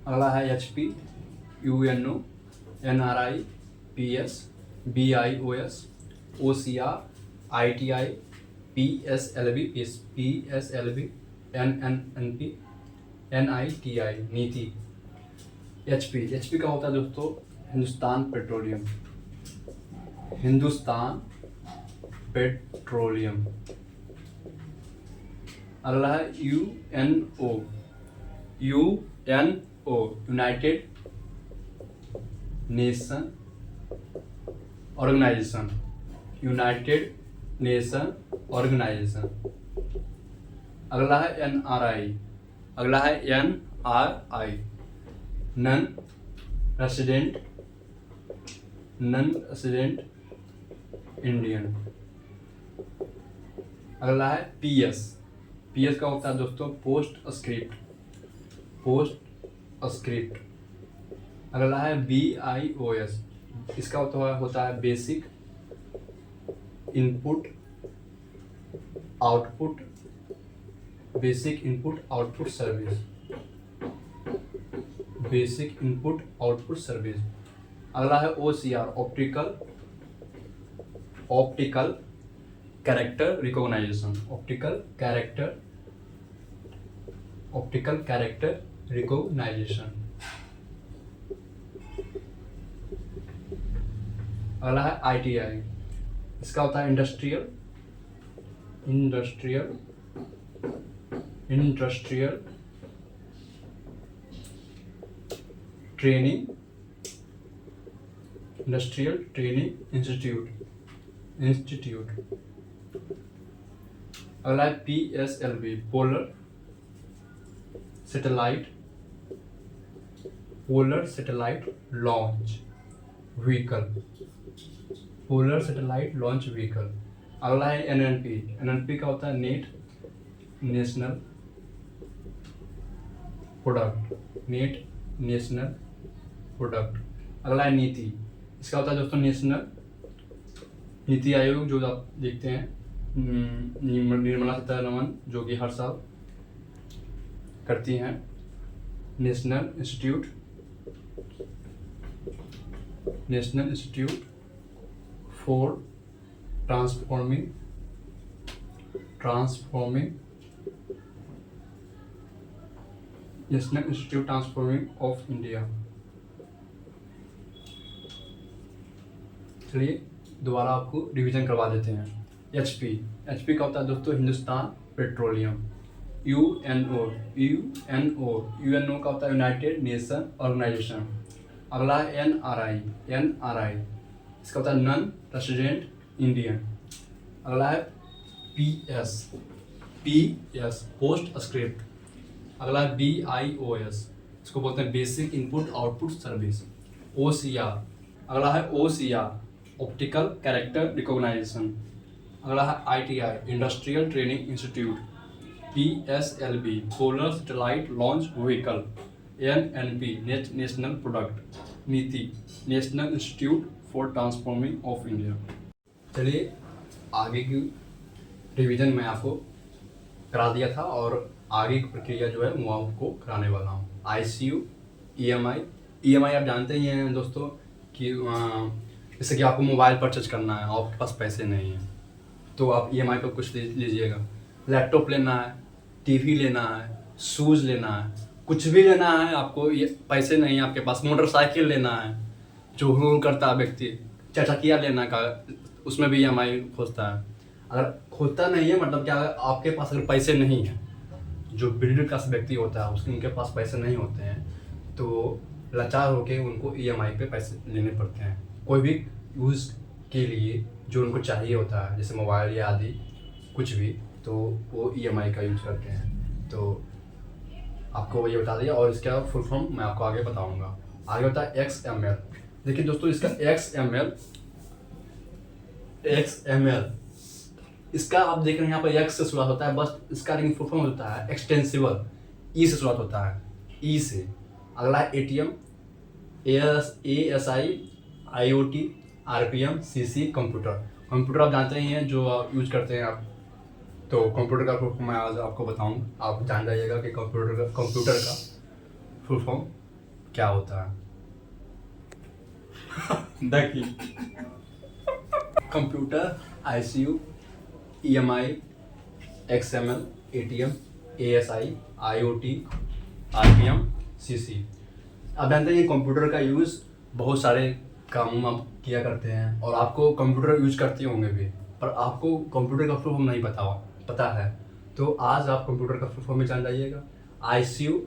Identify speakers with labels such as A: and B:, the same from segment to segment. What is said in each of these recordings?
A: अगला है HP, UNO, NRI, PS, BIOS, OCR, ITI, PSLV, NNNP, NITI, नीति। HP का होता है दोस्तों हिंदुस्तान पेट्रोलियम, हिंदुस्तान पेट्रोलियम। अगला है UNO, United Nation Organisation, United Nation Organisation. अगला है NRI, नन रेसिडेंट इंडियन। अगला है PS का होता है दोस्तों पोस्ट स्क्रिप्ट। अगला है BIOS, इसका होता है बेसिक इनपुट आउटपुट सर्विस। अगला है OCR, ऑप्टिकल कैरेक्टर रिकॉग्नाइजेशन। अगला है ITI, इसका होता है इंडस्ट्रियल ट्रेनिंग इंस्टीट्यूट। अगला है PSLV, polar satellite launch vehicle. अगला है NNP का होता है नेशनल प्रोडक्ट। अगला है नीति, इसका होता है दोस्तों नीति आयोग, जो आप देखते हैं निर्मला सीतारमण जो कि हर साल करती हैं। National institute for transforming of India. चलिए दोबारा आपको रिवीजन करवा देते हैं। HP का होता है दोस्तों हिंदुस्तान पेट्रोलियम। UNO का होता है यूनाइटेड नेशन ऑर्गेनाइजेशन। अगला है NRI, इसका होता है नन रेसिडेंट इंडियन। अगला है PS पोस्ट स्क्रिप्ट। अगला है BIOS, इसको बोलते हैं basic input output service. OCR, अगला है ऑप्टिकल कैरेक्टर रिकॉग्नाइजेशन। अगला है ITI, industrial training institute. PSLV, polar satellite launch vehicle. NNP, national product. NITI, national institute for transforming of India. चलिए आगे की रिवीजन मैं आपको करा दिया था और आगे की प्रक्रिया जो है वो आपको कराने वाला हूँ। ICU, EMI आप जानते ही हैं दोस्तों कि जैसे कि आपको मोबाइल परचेज करना है, आपके पास पैसे नहीं हैं तो आप EMI पर कुछ लीजिएगा। लैपटॉप लेना है, TV लेना है, शूज़ लेना है, कुछ भी लेना है, आपको ये पैसे नहीं है आपके पास। मोटरसाइकिल लेना है, जो हुआ करता है व्यक्ति, चटकिया लेना का, उसमें भी EMI खोजता है। अगर खोजता नहीं है मतलब क्या, आपके पास अगर पैसे नहीं हैं, जो मिडिल क्लास व्यक्ति होता है उनके पास पैसे नहीं होते हैं तो लाचार होकर उनको EMI पे पैसे लेने पड़ते हैं। कोई भी यूज़ के लिए जो उनको चाहिए होता है जैसे मोबाइल या आदि कुछ भी, तो वो EMI का यूज़ करते हैं। तो आपको ये बता दिया और इसका फुल फॉर्म मैं आपको आगे बताऊंगा। आगे होता है XML। देखिए दोस्तों इसका XML इसका आप देख रहे हैं यहाँ पर X से शुरुआत होता है, बस इसका लेकिन फुल फॉर्म होता है एक्सटेंसिबल, E से शुरुआत होता है, E से। अगला है ATM, ASI, IoT, RPM, CC, computer आप जानते ही हैं जो आप यूज करते हैं आप। तो कंप्यूटर का मैं आज आपको बताऊँ, आप जान जाइएगा कि कंप्यूटर का फुल फॉर्म क्या होता है? देखिए, computer, ICU, EMI, XML, ATM, ASI, IoT, RPM, CC. आप जानते हैं कि कंप्यूटर का यूज़ बहुत सारे कामों में आप किया करते हैं और आपको कंप्यूटर यूज करते होंगे भी, पर आपको कंप्यूटर का फुल फॉर्म नहीं पता है। तो आज आप कंप्यूटर का फुल फॉर्म में जान जाइएगा। आईसीयू,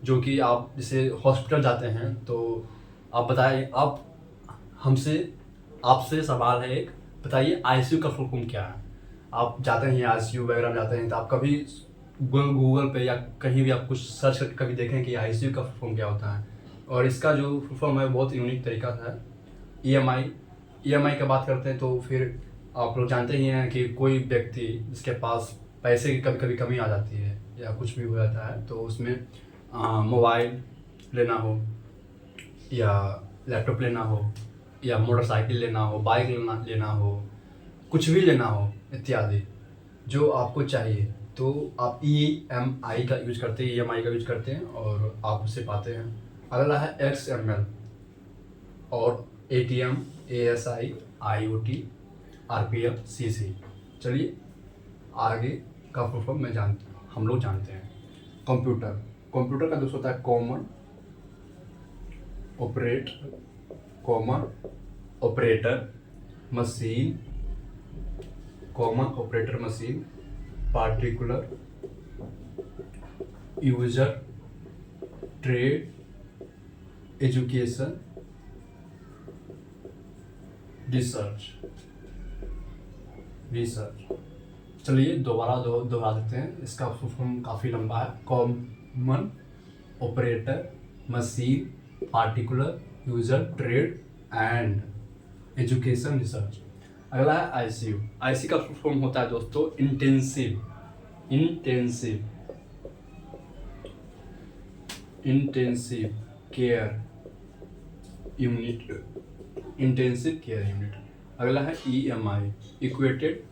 A: जो कि आप जैसे हॉस्पिटल जाते हैं तो आप बताइए, आप हमसे आपसे सवाल है एक, बताइए आईसीयू का फुल फॉर्म क्या है? आप जाते हैं आईसीयू वगैरह में जाते हैं तो आप कभी गूगल पे या कहीं भी आप कुछ सर्च करके कभी देखें कि आईसीयू का फुल फॉर्म क्या होता है? और इसका जो फुल फॉर्म है बहुत यूनिक तरीका है। ईएमआई का बात करते हैं तो फिर आप लोग जानते ही हैं कि कोई व्यक्ति जिसके पास पैसे की कभी कभी कमी आ जाती है या कुछ भी हो जाता है तो उसमें मोबाइल लेना हो या लैपटॉप लेना हो या मोटरसाइकिल लेना हो, बाइक लेना हो, कुछ भी लेना हो इत्यादि जो आपको चाहिए, तो आप ईएमआई का यूज करते हैं, ईएमआई का यूज करते हैं और आप उसे पाते हैं। अगला है एक्सएमएल और ATM, ASI, IoT, RPM, CC. चलिए आगे का फुल फॉर्म हम लोग जानते हैं। कंप्यूटर का दोस्त होता है common operator machine, particular user, trade, education, research. चलिए दोहरा देते हैं, इसका फुल फॉर्म काफ़ी लंबा है। Common operator machine, particular user, trade and education, research. अगला है आईसीयू। आईसी का फुल फॉर्म होता है दोस्तों इंटेंसिव केयर यूनिट। अगला है ईएमआई, इक्वेटेड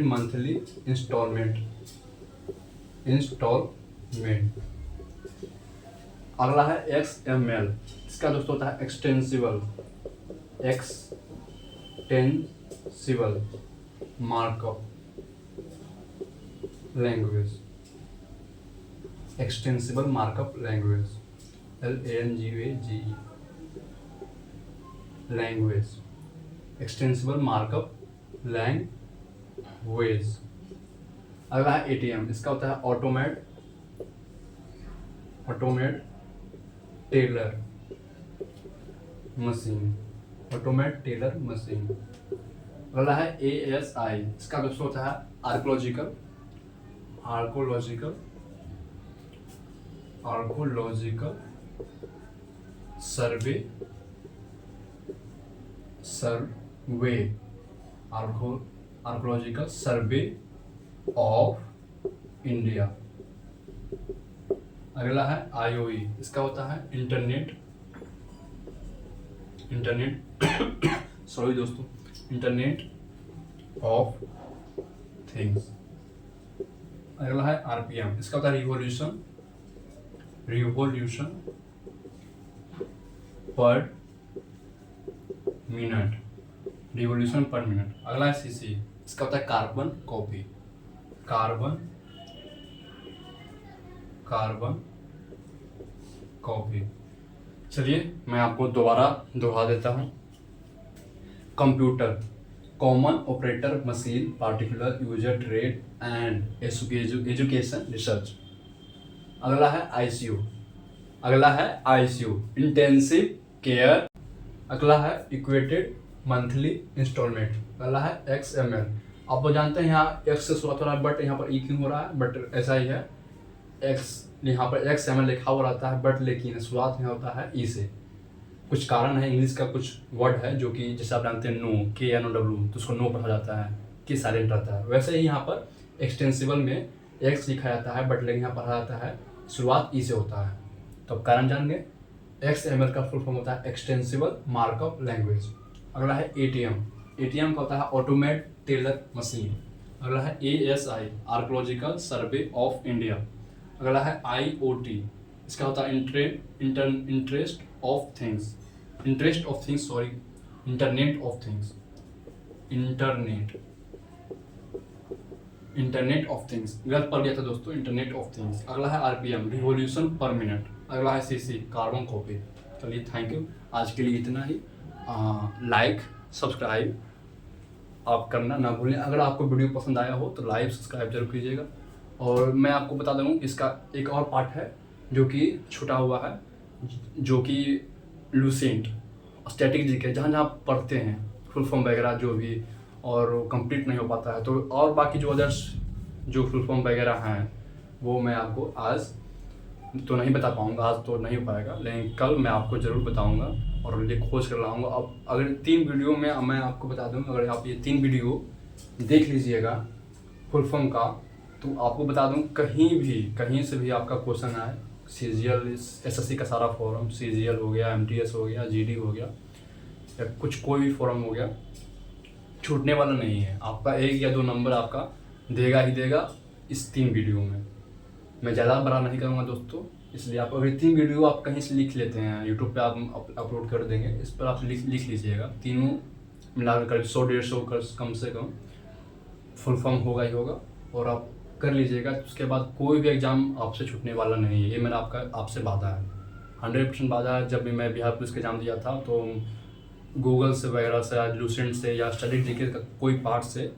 A: मंथली इंस्टॉलमेंट। अगला है एक्सएमएल, इसका दोस्तों होता है extensible markup language. Extensible markup language, LANGUAGE language, extensible markup language. अगला है एटीएम, इसका होता है ऑटोमेट टेलर मशीन। अगला है ASI, इसका दोस्तों होता है archaeological survey archaeological survey of India. अगला है IOE, इसका होता है इंटरनेट ऑफ थिंग्स। अगला है RPM, इसका होता है रिवॉल्यूशन पर मिनट। अगला है CC, इसका होता है कार्बन कॉपी। चलिए मैं आपको दोहरा देता हूँ। Computer, common operator machine, particular user, trade and education, research. अगला है आईसीयू, इंटेंसिव केयर। अगला है इक्वेटेड मंथली इंस्टॉलमेंट। अगला है एक्सएमएल, आप वो जानते हैं यहाँ एक्स से शुरुआत हो रहा है बट यहाँ पर ई क्यों हो रहा है, बट ऐसा ही है। एक्स यहाँ पर XML लिखा हुआ रहता है बट लेकिन शुरुआत में होता है ई से, कुछ कारण है, इंग्लिश का कुछ वर्ड है जो कि जैसे आप जानते हैं नो, KNOW, तो उसको नो पढ़ा जाता है कि साइलेंट रहता है, वैसे ही यहाँ पर एक्सटेंसिबल में एक्स लिखा जाता है बट लेकिन यहाँ पढ़ा जाता है शुरुआत ई से होता है। तो अब कारण जान गए। XML का फुल फॉर्म होता है एक्सटेंसिबल मार्कअप लैंग्वेज। अगला है ATM का होता है ऑटोमेट टेलर मशीन। अगला है ASI archaeological survey of India. अगला है IoT, इसका होता है interest of things, internet of things, internet of things, गलत पढ़ गया था दोस्तों, इंटरनेट ऑफ थिंग्स। अगला है RPM रिवॉल्यूशन पर मिनट। अगला है CC कार्बन कॉपी। चलिए थैंक यू, आज के लिए इतना ही। लाइक सब्सक्राइब आप करना ना भूलें। अगर आपको वीडियो पसंद आया हो तो लाइक सब्सक्राइब जरूर कीजिएगा। और मैं आपको बता दूँ इसका एक और पार्ट है जो कि छूटा हुआ है, जो कि लूसेंट स्टैटिक जीके जहाँ जहाँ पढ़ते हैं फुल फॉर्म वगैरह जो भी, और कंप्लीट नहीं हो पाता है तो, और बाकी जो अदर्स जो फुल फॉर्म वगैरह हैं वो मैं आपको आज तो नहीं बता पाऊँगा, आज तो नहीं हो पाएगा, लेकिन कल मैं आपको ज़रूर बताऊँगा और ये खोज कर लाऊँगा। अब अगर 3 वीडियो में मैं आपको बता दूँ, अगर आप ये 3 वीडियो देख लीजिएगा फुल फॉर्म का, तो आपको बता दूँ कहीं से भी आपका क्वेश्चन आए, CGL SSC का सारा फॉर्म, CGL हो गया, MTS हो गया, GD हो गया, या कुछ कोई भी फॉर्म हो गया, छूटने वाला नहीं है। आपका 1 या 2 नंबर आपका देगा ही देगा इस 3 वीडियो में। मैं ज़्यादा बड़ा नहीं करूँगा दोस्तों, इसलिए आप अगर 3 वीडियो आप कहीं से लिख लेते हैं, यूट्यूब पे आप अपलोड कर देंगे, इस पर आप लिख लीजिएगा, तीनों मिलाकर 100-150 कम से कम फुल फॉर्म होगा ही होगा, और आप कर लीजिएगा। उसके बाद कोई भी एग्ज़ाम आपसे छूटने वाला नहीं है, ये मेरा आपसे वादा है, 100% वादा है। जब भी मैं बिहार पुलिस का एग्ज़ाम दिया था तो गूगल से वगैरह से, या लूसेंट से, या स्टडी जीके का कोई पार्ट से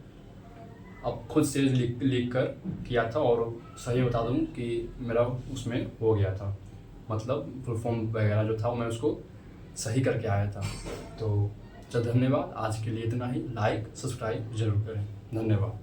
A: अब खुद से लिख कर किया था, और सही बता दूं कि मेरा उसमें हो गया था, मतलब फुल फॉर्म वगैरह जो था मैं उसको सही करके आया था। तो धन्यवाद, आज के लिए इतना ही। लाइक सब्सक्राइब जरूर करें, धन्यवाद।